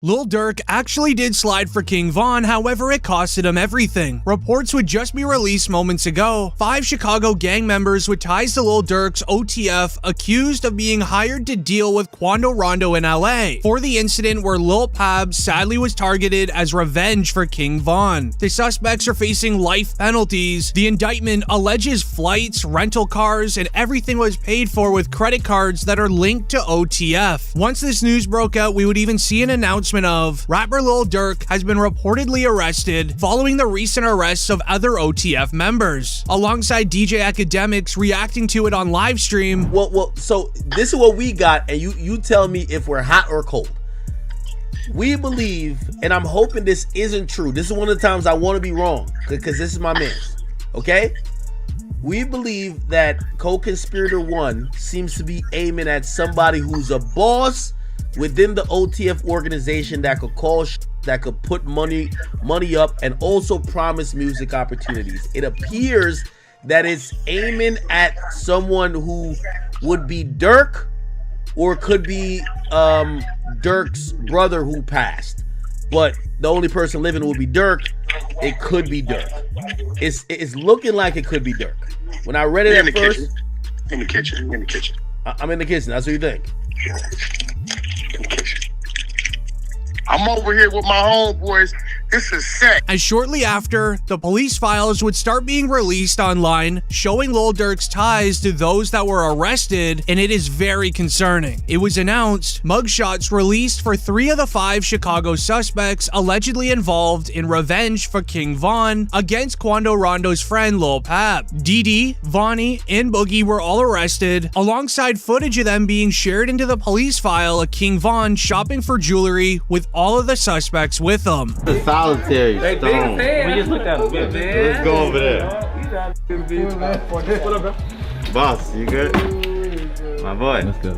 Lil Durk actually did slide for King Von, however it costed him everything. Reports would just be released moments ago. 5 Chicago gang members with ties to Lil Durk's OTF accused of being hired to deal with Quando Rondo in LA for the incident where Lil Pab sadly was targeted as revenge for King Von. The suspects are facing life penalties. The indictment alleges flights, rental cars, and everything was paid for with credit cards that are linked to OTF. Once this news broke out, we would even see an announcement of rapper Lil Durk has been reportedly arrested following the recent arrests of other OTF members, alongside DJ Academics reacting to it on live stream. Well, so this is what we got, and you tell me if we're hot or cold. We believe, and I'm hoping this isn't true. This is one of the times I want to be wrong, because this is my man. Okay? We believe that co-conspirator 1 seems to be aiming at somebody who's a boss within the OTF organization that could call that could put money up and also promise music opportunities. It appears that it's aiming at someone who would be Durk, or could be Durk's brother who passed. But the only person living would be Durk. It could be Durk. It's looking like it could be Durk. When I read it at first, in the kitchen. I'm in the kitchen. That's what you think. I'm over here with my homeboys. This is sick. As shortly after, the police files would start being released online, showing Lil Durk's ties to those that were arrested, and it is very concerning. It was announced mugshots released for 3 of the 5 Chicago suspects allegedly involved in revenge for King Von against Quando Rondo's friend Lil Pab. DD, Vonnie, and Boogie were all arrested, alongside footage of them being shared into the police file of King Von shopping for jewelry with all of the suspects with him. Solitary stone. We just looked at him. Let's go over there. What up, bro? Boss, you good? My boy. Let's go.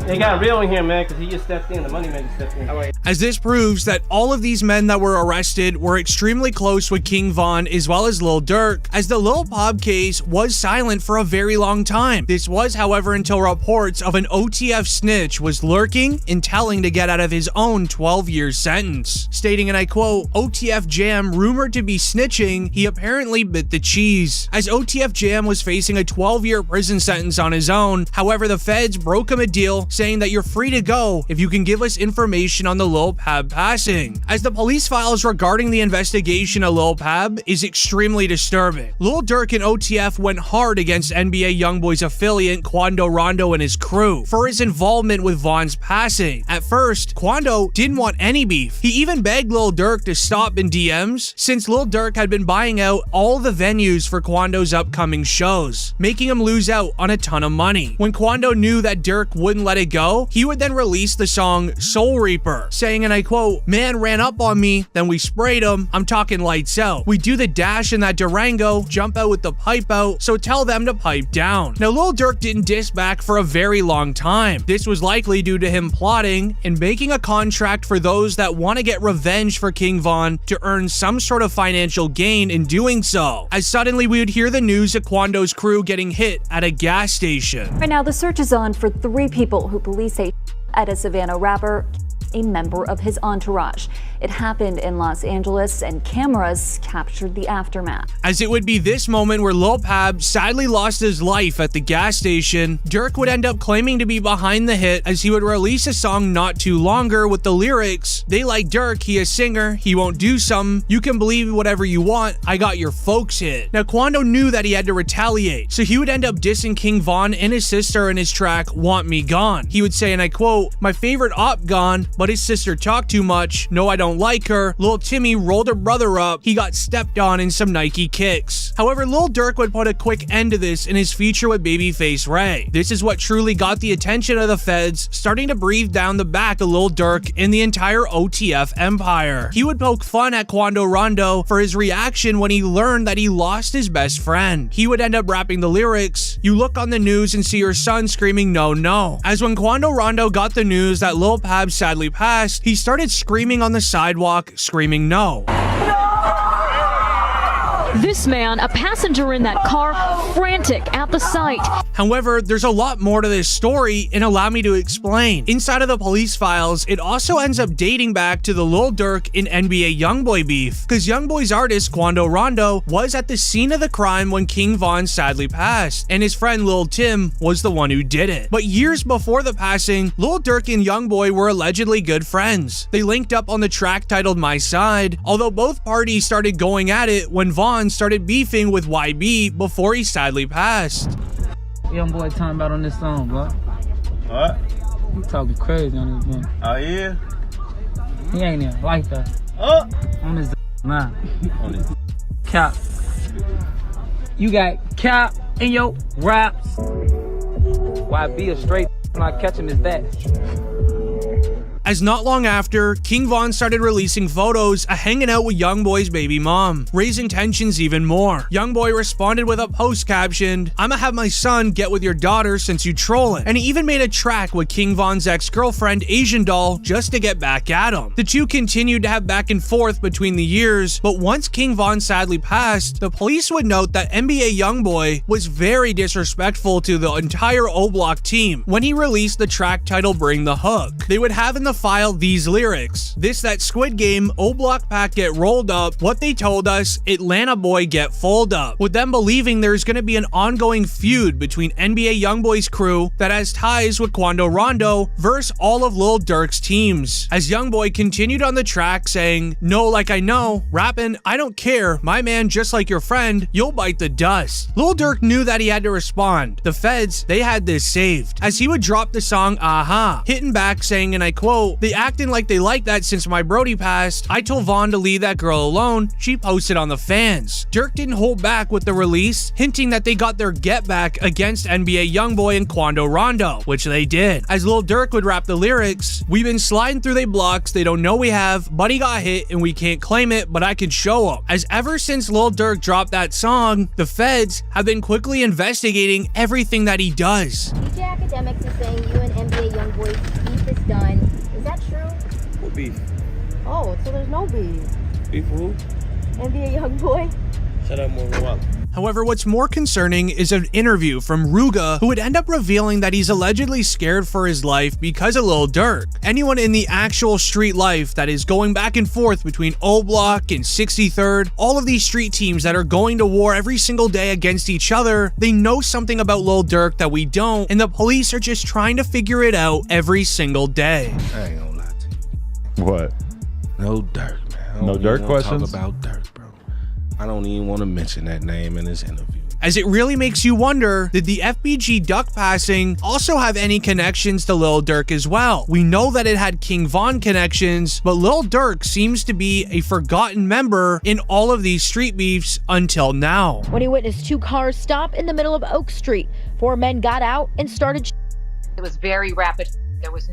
They got real in here, man, because he just stepped in. The money man just stepped in. As this proves that all of these men that were arrested were extremely close with King Von as well as Lil Durk, as the Lil Pab case was silent for a very long time. This was, however, until reports of an OTF snitch was lurking and telling to get out of his own 12-year sentence, stating, and I quote, "OTF Jam rumored to be snitching, he apparently bit the cheese," as OTF Jam was facing a 12-year prison sentence on his own. However, the feds broke him a deal saying that you're free to go if you can give us information on the Lil Pab passing, as the police files regarding the investigation of Lil Pab is extremely disturbing. Lil Durk and OTF went hard against NBA YoungBoy's affiliate Quando Rondo and his crew for his involvement with Von's passing. At first, Quando didn't want any beef. He even begged Lil Durk to stop in DMs, since Lil Durk had been buying out all the venues for Quando's upcoming shows, making him lose out on a ton of money. When Quando knew that Durk wouldn't let it go, he would then release the song Soul Reaper, saying, and I quote, "Man ran up on me, then we sprayed him. I'm talking lights out. We do the dash in that Durango, jump out with the pipe out, so tell them to pipe down." Now, Lil Durk didn't diss back for a very long time. This was likely due to him plotting and making a contract for those that want to get revenge for King Von to earn some sort of financial gain in doing so, as suddenly we would hear the news of Quando's crew getting hit at a gas station. Right now, the search is on for 3 people who police say at a Savannah rapper, a member of his entourage. It happened in Los Angeles, and cameras captured the aftermath. As it would be this moment where Lil Pab sadly lost his life at the gas station, Durk would end up claiming to be behind the hit, as he would release a song not too longer with the lyrics, "They like Durk, he a singer, he won't do something, you can believe whatever you want, I got your folks hit." Now, Quando knew that he had to retaliate, so he would end up dissing King Von and his sister in his track Want Me Gone. He would say, and I quote, "My favorite op gone, but his sister talked too much, no I don't like her, Lil Timmy rolled her brother up, he got stepped on in some Nike kicks." However, Lil Durk would put a quick end to this in his feature with Babyface Ray. This is what truly got the attention of the feds, starting to breathe down the back of Lil Durk and the entire OTF empire. He would poke fun at Quando Rondo for his reaction when he learned that he lost his best friend. He would end up rapping the lyrics, "You look on the news and see your son screaming no no," as when Quando Rondo got the news that Lil Pab sadly passed, he started screaming on the sidewalk, screaming no. This man, a passenger in that car, frantic at the sight. However, there's a lot more to this story, and allow me to explain. Inside of the police files, it also ends up dating back to the Lil Durk and NBA Youngboy beef, because Youngboy's artist Quando Rondo was at the scene of the crime when King Von sadly passed, and his friend Lil Tim was the one who did it. But years before the passing, Lil Durk and Youngboy were allegedly good friends. They linked up on the track titled My Side, although both parties started going at it when Von started beefing with YB before he sadly passed. Youngboy talking about on this song, bro. What? You talking crazy on this one. Oh, yeah? He ain't even like that. Oh! On this man. On this. Cap. You got cap in your raps. YB a straight not catch him is that. As not long after, King Von started releasing photos of hanging out with Youngboy's baby mom, raising tensions even more. Youngboy responded with a post captioned, "I'ma have my son get with your daughter since you trolling," and he even made a track with King Von's ex-girlfriend Asian Doll just to get back at him. The two continued to have back and forth between the years, but once King Von sadly passed, the police would note that NBA Youngboy was very disrespectful to the entire O-Block team when he released the track titled Bring the Hook. They would have in the file these lyrics: "This that Squid Game, O-Block pack get rolled up, what they told us, Atlanta boy get fold up," with them believing there's gonna be an ongoing feud between NBA Youngboy's crew that has ties with Quando Rondo versus all of Lil Durk's teams. As Youngboy continued on the track saying, "No, like I know, rapping, I don't care, my man just like your friend, you'll bite the dust." Lil Durk knew that he had to respond. The feds, they had this saved, as he would drop the song Aha, hitting back saying, and I quote, "They acting like they like that since my Brody passed. I told Vaughn to leave that girl alone. She posted on the fans." Durk didn't hold back with the release, hinting that they got their get back against NBA Youngboy and Quando Rondo, which they did. As Lil Durk would rap the lyrics, "We've been sliding through they blocks, they don't know we have, buddy got hit and we can't claim it, but I can show them." As ever since Lil Durk dropped that song, the feds have been quickly investigating everything that he does. DJ Academics is saying you and NBA Youngboy beef is done. Is that true? What beef? Oh, so there's no beef. Beef who? NBA Youngboy? Shut up, Morgan Walker. However, what's more concerning is an interview from Ruga, who would end up revealing that he's allegedly scared for his life because of Lil Durk. Anyone in the actual street life that is going back and forth between O-Block and 63rd, all of these street teams that are going to war every single day against each other, they know something about Lil Durk that we don't, and the police are just trying to figure it out every single day. I ain't gonna lie to you. What? No Durk, man. No Durk questions? Talk about Durk, bro. I don't even want to mention that name in this interview. As it really makes you wonder, did the FBG Duck passing also have any connections to Lil Durk as well? We know that it had King Von connections, but Lil Durk seems to be a forgotten member in all of these street beefs until now. When he witnessed two cars stop in the middle of Oak Street, 4 men got out and started. It was very rapid. There was